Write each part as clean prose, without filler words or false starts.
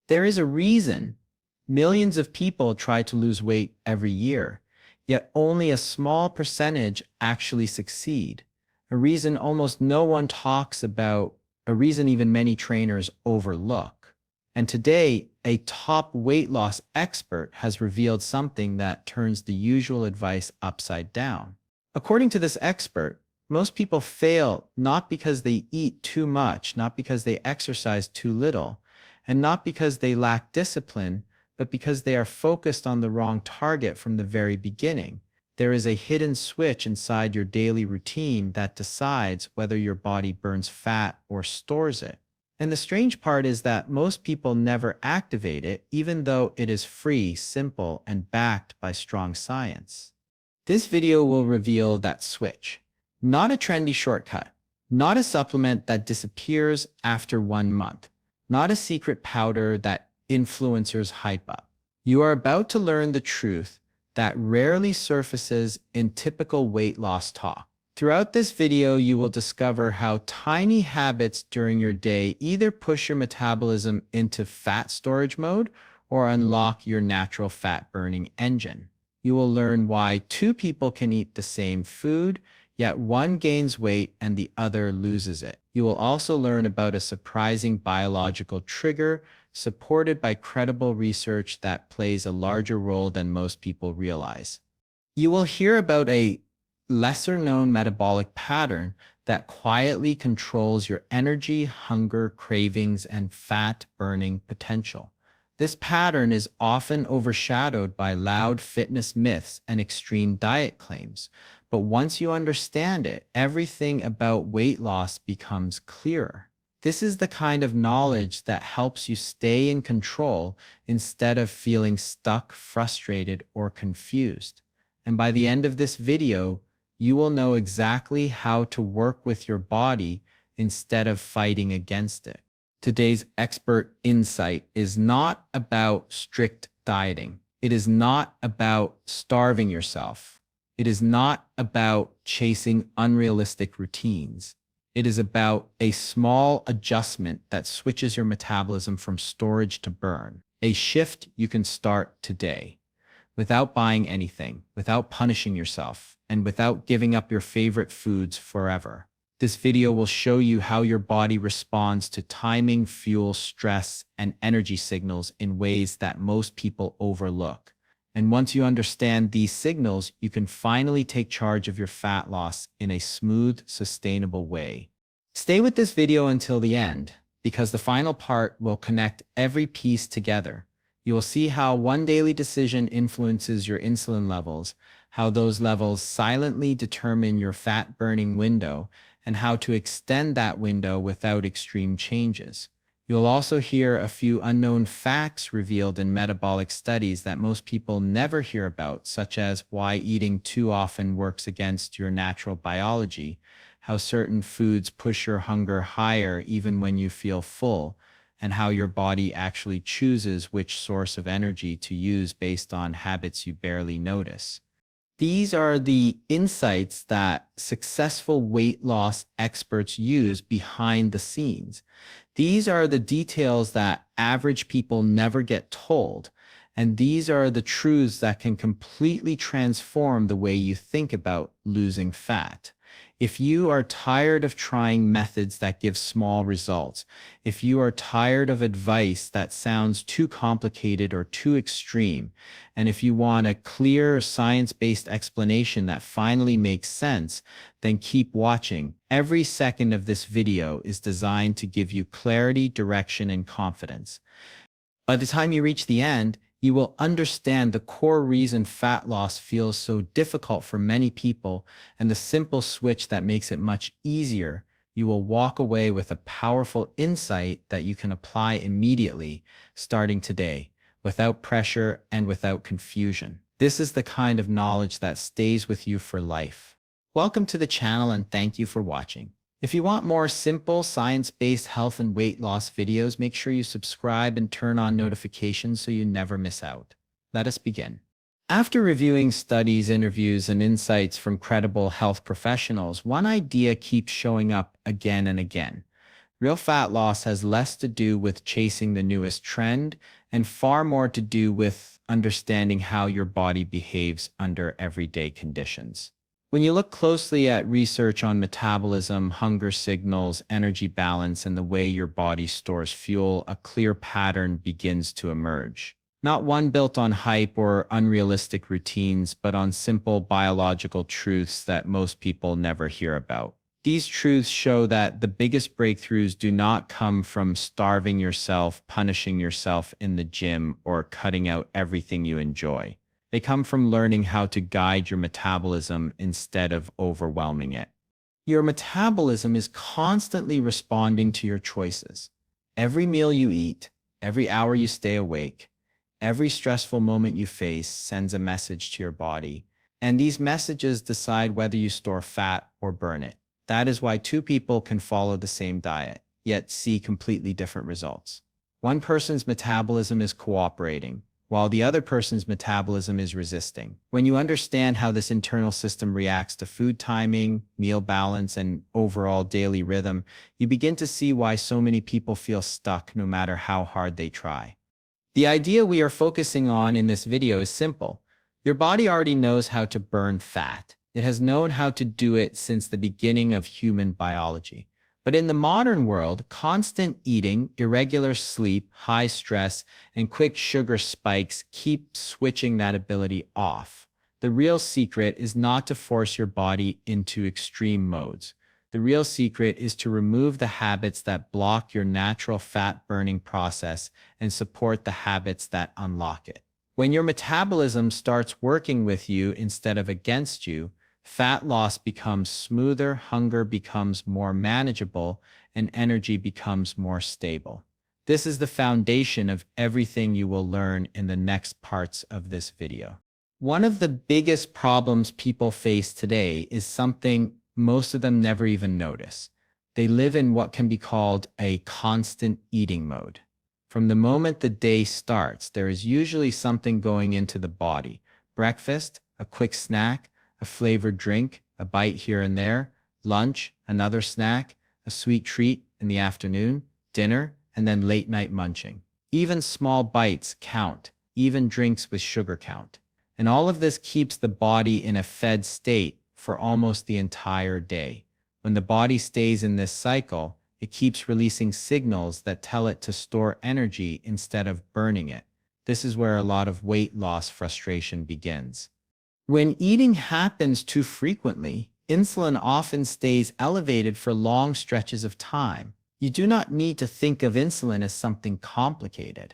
There is a reason millions of people try to lose weight every year, yet only a small percentage actually succeed. A reason almost no one talks about, a reason even many trainers overlook. And today, a top weight loss expert has revealed something that turns the usual advice upside down. According to this expert, most people fail not because they eat too much, not because they exercise too little, and not because they lack discipline, but because they are focused on the wrong target from the very beginning. There is a hidden switch inside your daily routine that decides whether your body burns fat or stores it. And the strange part is that most people never activate it, even though it is free, simple, and backed by strong science. This video will reveal that switch. Not a trendy shortcut, not a supplement that disappears after 1 month, not a secret powder that influencers hype up. You are about to learn the truth that rarely surfaces in typical weight loss talk. Throughout this video, you will discover how tiny habits during your day either push your metabolism into fat storage mode or unlock your natural fat burning engine. You will learn why two people can eat the same food, yet one gains weight and the other loses it. You will also learn about a surprising biological trigger supported by credible research that plays a larger role than most people realize. You will hear about a lesser-known metabolic pattern that quietly controls your energy, hunger, cravings, and fat-burning potential. This pattern is often overshadowed by loud fitness myths and extreme diet claims, but once you understand it, everything about weight loss becomes clearer. This is the kind of knowledge that helps you stay in control instead of feeling stuck, frustrated, or confused. And by the end of this video, you will know exactly how to work with your body instead of fighting against it. Today's expert insight is not about strict dieting. It is not about starving yourself. It is not about chasing unrealistic routines. It is about a small adjustment that switches your metabolism from storage to burn. A shift you can start today without buying anything, without punishing yourself, and without giving up your favorite foods forever. This video will show you how your body responds to timing, fuel, stress, and energy signals in ways that most people overlook. And once you understand these signals, you can finally take charge of your fat loss in a smooth, sustainable way. Stay with this video until the end, because the final part will connect every piece together. You will see how one daily decision influences your insulin levels, how those levels silently determine your fat-burning window, and how to extend that window without extreme changes. You'll also hear a few unknown facts revealed in metabolic studies that most people never hear about, such as why eating too often works against your natural biology, how certain foods push your hunger higher even when you feel full, and how your body actually chooses which source of energy to use based on habits you barely notice. These are the insights that successful weight loss experts use behind the scenes. These are the details that average people never get told. And these are the truths that can completely transform the way you think about losing fat. If you are tired of trying methods that give small results, if you are tired of advice that sounds too complicated or too extreme, and if you want a clear, science-based explanation that finally makes sense, then keep watching. Every second of this video is designed to give you clarity, direction, and confidence. By the time you reach the end, you will understand the core reason fat loss feels so difficult for many people and the simple switch that makes it much easier. You will walk away with a powerful insight that you can apply immediately, starting today, without pressure and without confusion. This is the kind of knowledge that stays with you for life. Welcome to the channel and thank you for watching. If you want more simple, science-based health and weight loss videos, make sure you subscribe and turn on notifications so you never miss out. Let us begin. After reviewing studies, interviews, and insights from credible health professionals, one idea keeps showing up again and again. Real fat loss has less to do with chasing the newest trend and far more to do with understanding how your body behaves under everyday conditions. When you look closely at research on metabolism, hunger signals, energy balance, and the way your body stores fuel, a clear pattern begins to emerge. Not one built on hype or unrealistic routines, but on simple biological truths that most people never hear about. These truths show that the biggest breakthroughs do not come from starving yourself, punishing yourself in the gym, or cutting out everything you enjoy. They come from learning how to guide your metabolism instead of overwhelming it. Your metabolism is constantly responding to your choices. Every meal you eat, every hour you stay awake, every stressful moment you face sends a message to your body, and these messages decide whether you store fat or burn it. That is why two people can follow the same diet, yet see completely different results. One person's metabolism is cooperating, while the other person's metabolism is resisting. When you understand how this internal system reacts to food timing, meal balance, and overall daily rhythm, you begin to see why so many people feel stuck no matter how hard they try. The idea we are focusing on in this video is simple. Your body already knows how to burn fat. It has known how to do it since the beginning of human biology. But in the modern world, constant eating, irregular sleep, high stress, and quick sugar spikes keep switching that ability off. The real secret is not to force your body into extreme modes. The real secret is to remove the habits that block your natural fat burning process and support the habits that unlock it. When your metabolism starts working with you instead of against you, fat loss becomes smoother, hunger becomes more manageable, and energy becomes more stable. This is the foundation of everything you will learn in the next parts of this video. One of the biggest problems people face today is something most of them never even notice. They live in what can be called a constant eating mode. From the moment the day starts, there is usually something going into the body. Breakfast, a quick snack, a flavored drink, a bite here and there, lunch, another snack, a sweet treat in the afternoon, dinner, and then late night munching. Even small bites count, even drinks with sugar count. And all of this keeps the body in a fed state for almost the entire day. When the body stays in this cycle, it keeps releasing signals that tell it to store energy instead of burning it. This is where a lot of weight loss frustration begins. When eating happens too frequently, insulin often stays elevated for long stretches of time. You do not need to think of insulin as something complicated.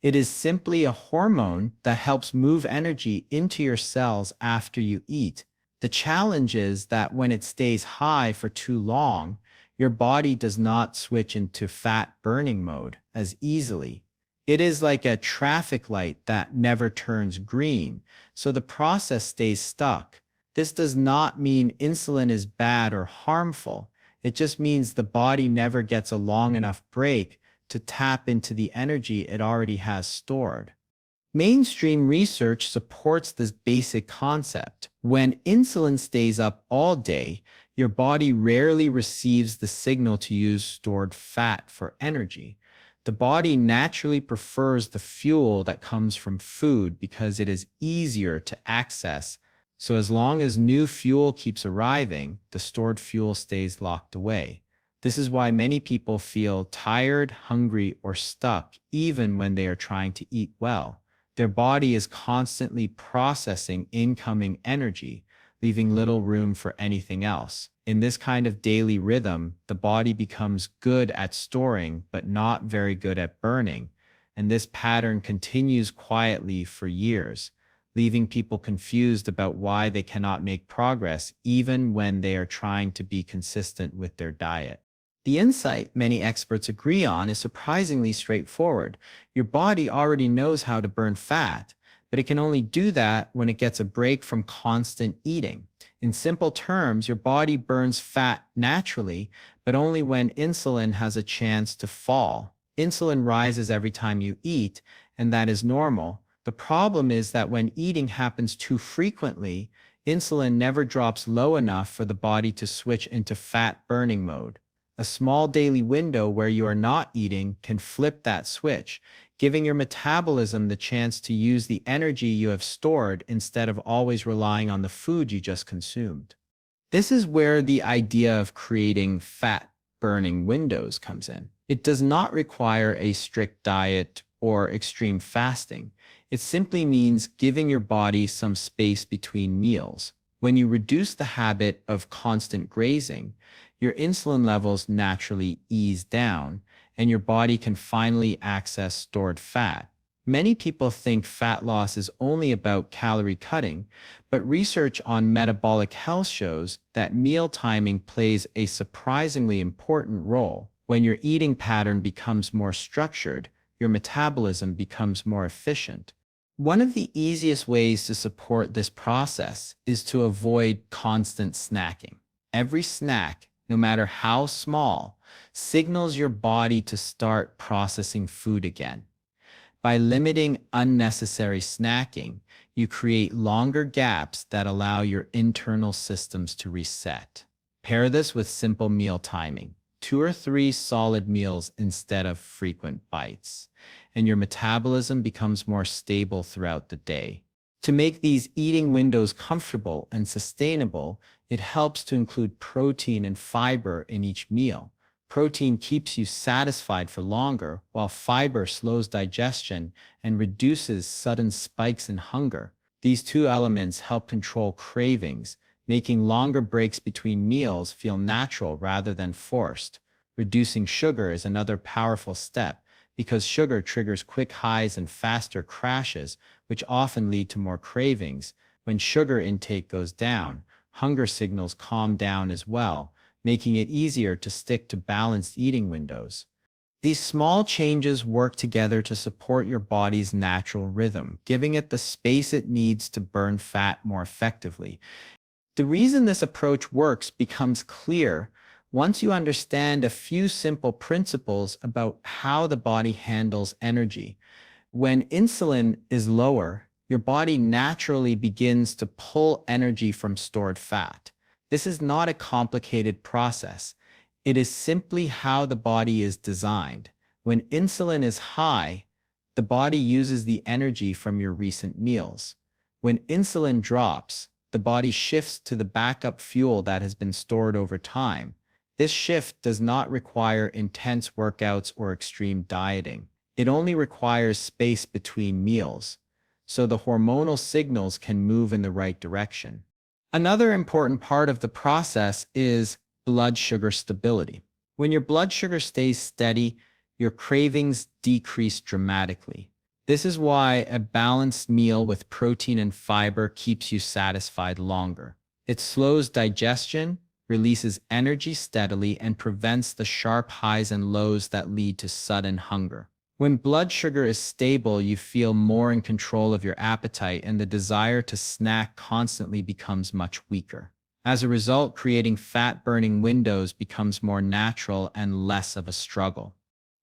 It is simply a hormone that helps move energy into your cells after you eat. The challenge is that when it stays high for too long, your body does not switch into fat burning mode as easily. It is like a traffic light that never turns green, so the process stays stuck. This does not mean insulin is bad or harmful. It just means the body never gets a long enough break to tap into the energy it already has stored. Mainstream research supports this basic concept. When insulin stays up all day, your body rarely receives the signal to use stored fat for energy. The body naturally prefers the fuel that comes from food because it is easier to access. So as long as new fuel keeps arriving, the stored fuel stays locked away. This is why many people feel tired, hungry, or stuck even when they are trying to eat well. Their body is constantly processing incoming energy, leaving little room for anything else. In this kind of daily rhythm, the body becomes good at storing, but not very good at burning. And this pattern continues quietly for years, leaving people confused about why they cannot make progress even when they are trying to be consistent with their diet. The insight many experts agree on is surprisingly straightforward. Your body already knows how to burn fat, but it can only do that when it gets a break from constant eating. In simple terms, your body burns fat naturally, but only when insulin has a chance to fall. Insulin rises every time you eat, and that is normal. The problem is that when eating happens too frequently, insulin never drops low enough for the body to switch into fat burning mode. A small daily window where you are not eating can flip that switch, giving your metabolism the chance to use the energy you have stored instead of always relying on the food you just consumed. This is where the idea of creating fat burning windows comes in. It does not require a strict diet or extreme fasting. It simply means giving your body some space between meals. When you reduce the habit of constant grazing, your insulin levels naturally ease down and your body can finally access stored fat. Many people think fat loss is only about calorie cutting, but research on metabolic health shows that meal timing plays a surprisingly important role. When your eating pattern becomes more structured, your metabolism becomes more efficient. One of the easiest ways to support this process is to avoid constant snacking. Every snack, no matter how small, signals your body to start processing food again. By limiting unnecessary snacking, you create longer gaps that allow your internal systems to reset. Pair this with simple meal timing, 2 or 3 solid meals instead of frequent bites, and your metabolism becomes more stable throughout the day. To make these eating windows comfortable and sustainable, it helps to include protein and fiber in each meal. Protein keeps you satisfied for longer, while fiber slows digestion and reduces sudden spikes in hunger. These two elements help control cravings, making longer breaks between meals feel natural rather than forced. Reducing sugar is another powerful step because sugar triggers quick highs and faster crashes, which often lead to more cravings. When sugar intake goes down, hunger signals calm down as well, making it easier to stick to balanced eating windows. These small changes work together to support your body's natural rhythm, giving it the space it needs to burn fat more effectively. The reason this approach works becomes clear once you understand a few simple principles about how the body handles energy. When insulin is lower, your body naturally begins to pull energy from stored fat. This is not a complicated process. It is simply how the body is designed. When insulin is high, the body uses the energy from your recent meals. When insulin drops, the body shifts to the backup fuel that has been stored over time. This shift does not require intense workouts or extreme dieting. It only requires space between meals, so the hormonal signals can move in the right direction. Another important part of the process is blood sugar stability. When your blood sugar stays steady, your cravings decrease dramatically. This is why a balanced meal with protein and fiber keeps you satisfied longer. It slows digestion, releases energy steadily, and prevents the sharp highs and lows that lead to sudden hunger. When blood sugar is stable, you feel more in control of your appetite, and the desire to snack constantly becomes much weaker. As a result, creating fat-burning windows becomes more natural and less of a struggle.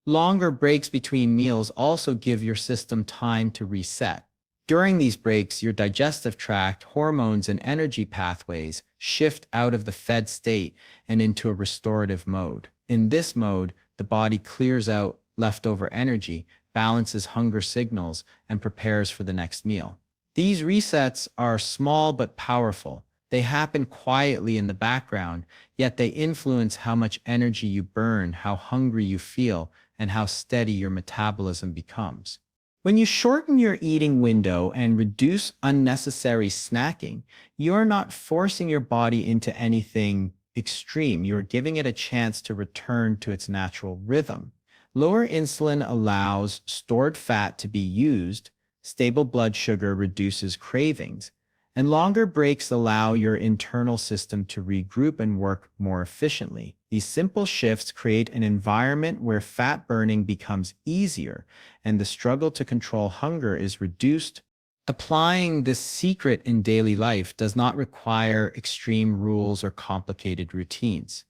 Longer breaks between meals also give your system time to reset. During these breaks, your digestive tract, hormones, and energy pathways shift out of the fed state and into a restorative mode. In this mode, the body clears out leftover energy, balances hunger signals, and prepares for the next meal. These resets are small but powerful. They happen quietly in the background, yet they influence how much energy you burn, how hungry you feel, and how steady your metabolism becomes. When you shorten your eating window and reduce unnecessary snacking, you're not forcing your body into anything extreme. You're giving it a chance to return to its natural rhythm. Lower insulin allows stored fat to be used, stable blood sugar reduces cravings, and longer breaks allow your internal system to regroup and work more efficiently. These simple shifts create an environment where fat burning becomes easier and the struggle to control hunger is reduced. Applying this secret in daily life does not require extreme rules or complicated routines.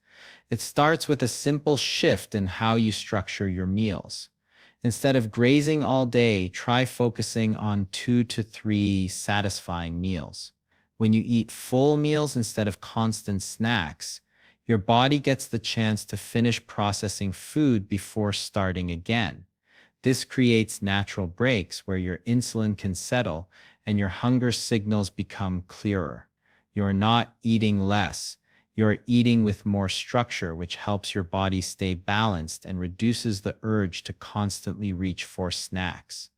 It starts with a simple shift in how you structure your meals. Instead of grazing all day, try focusing on 2 to 3 satisfying meals. When you eat full meals instead of constant snacks, Your body gets the chance to finish processing food before starting again. This creates natural breaks where your insulin can settle and your hunger signals become clearer. You're not eating less. You're eating with more structure, which helps your body stay balanced and reduces the urge to constantly reach for snacks.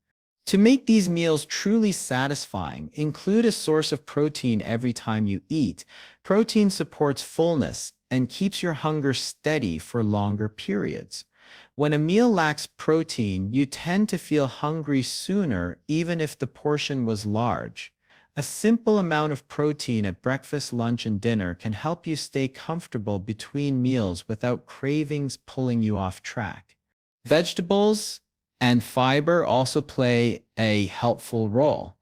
To make these meals truly satisfying, include a source of protein every time you eat. Protein supports fullness and keeps your hunger steady for longer periods. When a meal lacks protein, you tend to feel hungry sooner, even if the portion was large. A simple amount of protein at breakfast, lunch, and dinner can help you stay comfortable between meals without cravings pulling you off track. Vegetables and fiber also play a helpful role.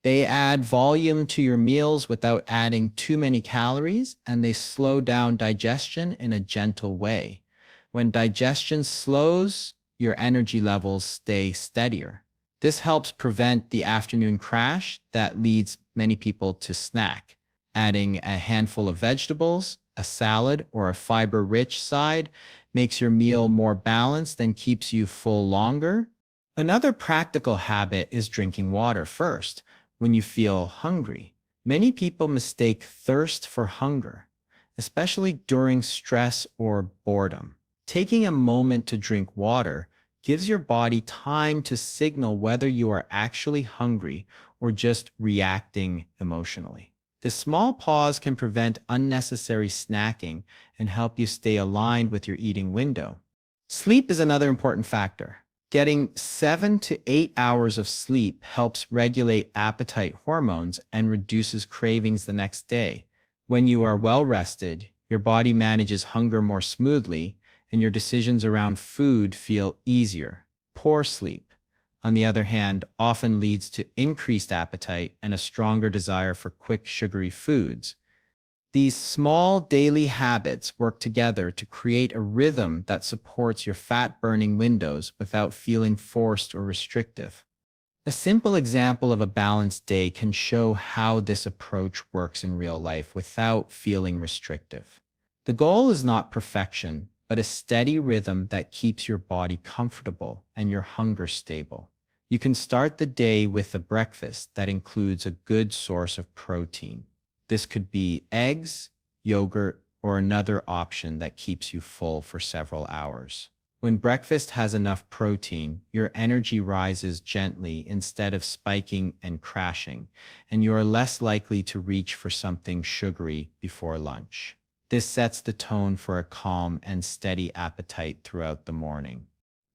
They add volume to your meals without adding too many calories, and they slow down digestion in a gentle way. When digestion slows, your energy levels stay steadier. This helps prevent the afternoon crash that leads many people to snack. Adding a handful of vegetables, a salad, or a fiber-rich side makes your meal more balanced and keeps you full longer. Another practical habit is drinking water first when you feel hungry. Many people mistake thirst for hunger, especially during stress or boredom. Taking a moment to drink water gives your body time to signal whether you are actually hungry or just reacting emotionally. This small pause can prevent unnecessary snacking and help you stay aligned with your eating window. Sleep is another important factor. Getting 7 to 8 hours of sleep helps regulate appetite hormones and reduces cravings the next day. When you are well rested, your body manages hunger more smoothly, and your decisions around food feel easier. Poor sleep, on the other hand, often leads to increased appetite and a stronger desire for quick, sugary foods. These small daily habits work together to create a rhythm that supports your fat-burning windows without feeling forced or restrictive. A simple example of a balanced day can show how this approach works in real life without feeling restrictive. The goal is not perfection, but a steady rhythm that keeps your body comfortable and your hunger stable. You can start the day with a breakfast that includes a good source of protein. This could be eggs, yogurt, or another option that keeps you full for several hours. When breakfast has enough protein, your energy rises gently instead of spiking and crashing, and you are less likely to reach for something sugary before lunch. This sets the tone for a calm and steady appetite throughout the morning.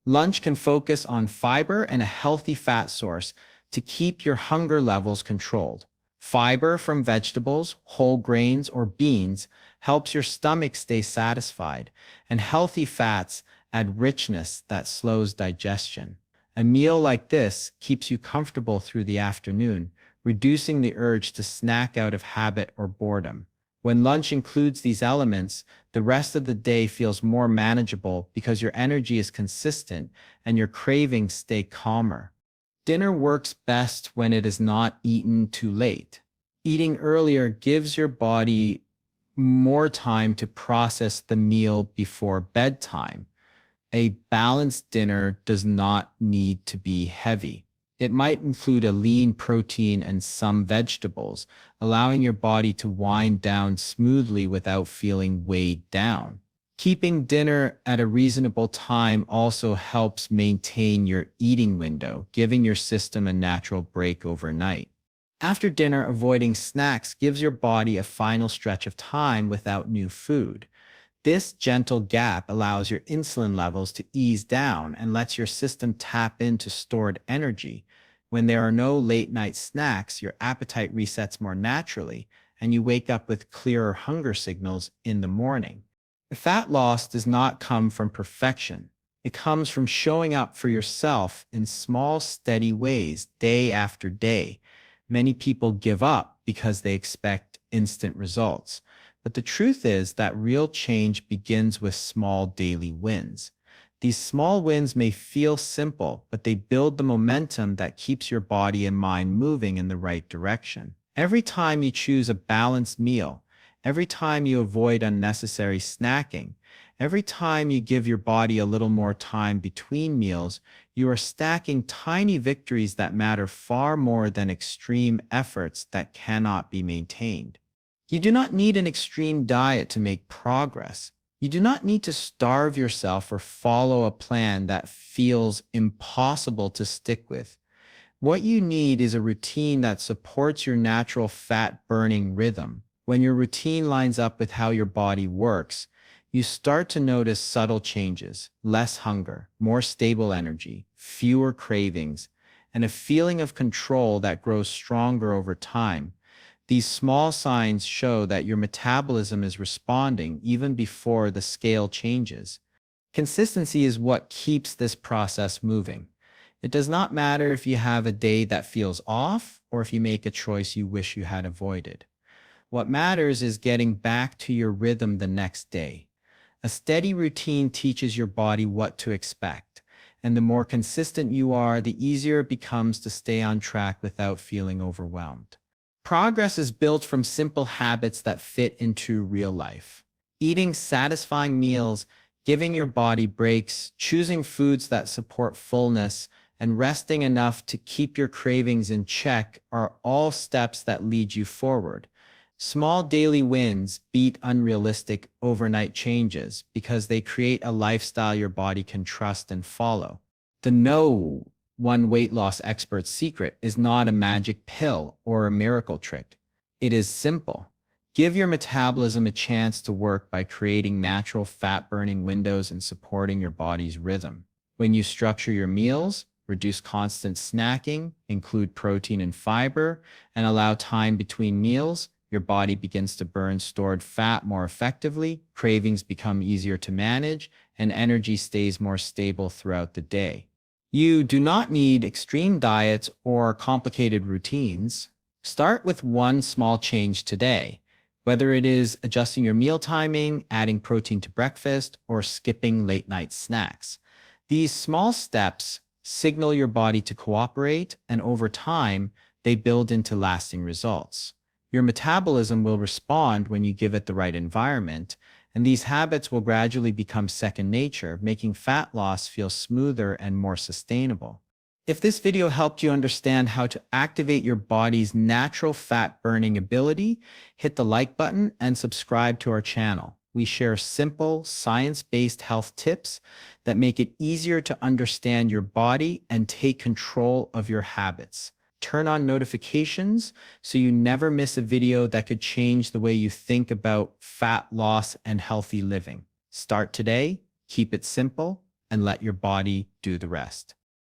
Lunch can focus on fiber and a healthy fat source to keep your hunger levels controlled. Fiber from vegetables, whole grains, or beans helps your stomach stay satisfied, and healthy fats add richness that slows digestion. A meal like this keeps you comfortable through the afternoon, reducing the urge to snack out of habit or boredom. When lunch includes these elements, the rest of the day feels more manageable because your energy is consistent and your cravings stay calmer. Dinner works best when it is not eaten too late. Eating earlier gives your body more time to process the meal before bedtime. A balanced dinner does not need to be heavy. It might include a lean protein and some vegetables, allowing your body to wind down smoothly without feeling weighed down. Keeping dinner at a reasonable time also helps maintain your eating window, giving your system a natural break overnight. After dinner, avoiding snacks gives your body a final stretch of time without new food. This gentle gap allows your insulin levels to ease down and lets your system tap into stored energy. When there are no late-night snacks, your appetite resets more naturally, and you wake up with clearer hunger signals in the morning. Fat loss does not come from perfection. It comes from showing up for yourself in small, steady ways, day after day. Many people give up because they expect instant results. But the truth is that real change begins with small daily wins. These small wins may feel simple, but they build the momentum that keeps your body and mind moving in the right direction. Every time you choose a balanced meal, Every time you avoid unnecessary snacking, every time you give your body a little more time between meals, you are stacking tiny victories that matter far more than extreme efforts that cannot be maintained. You do not need an extreme diet to make progress. You do not need to starve yourself or follow a plan that feels impossible to stick with. What you need is a routine that supports your natural fat burning rhythm. When your routine lines up with how your body works, you start to notice subtle changes: less hunger, more stable energy, fewer cravings, and a feeling of control that grows stronger over time. These small signs show that your metabolism is responding even before the scale changes. Consistency is what keeps this process moving. It does not matter if you have a day that feels off or if you make a choice you wish you had avoided. What matters is getting back to your rhythm the next day. A steady routine teaches your body what to expect, and the more consistent you are, the easier it becomes to stay on track without feeling overwhelmed. Progress is built from simple habits that fit into real life. Eating satisfying meals, giving your body breaks, choosing foods that support fullness, and resting enough to keep your cravings in check are all steps that lead you forward. Small daily wins beat unrealistic overnight changes because they create a lifestyle your body can trust and follow. The No.1 weight loss expert's secret is not a magic pill or a miracle trick. It is simple. Give your metabolism a chance to work by creating natural fat-burning windows and supporting your body's rhythm. When you structure your meals, reduce constant snacking, include protein and fiber, and allow time between meals, your body begins to burn stored fat more effectively, cravings become easier to manage, and energy stays more stable throughout the day. You do not need extreme diets or complicated routines. Start with one small change today, whether it is adjusting your meal timing, adding protein to breakfast, or skipping late night snacks. These small steps signal your body to cooperate, and over time, they build into lasting results. Your metabolism will respond when you give it the right environment, and these habits will gradually become second nature, making fat loss feel smoother and more sustainable. If this video helped you understand how to activate your body's natural fat-burning ability, hit the like button and subscribe to our channel. We share simple, science-based health tips that make it easier to understand your body and take control of your habits. Turn on notifications so you never miss a video that could change the way you think about fat loss and healthy living. Start today, keep it simple, and let your body do the rest.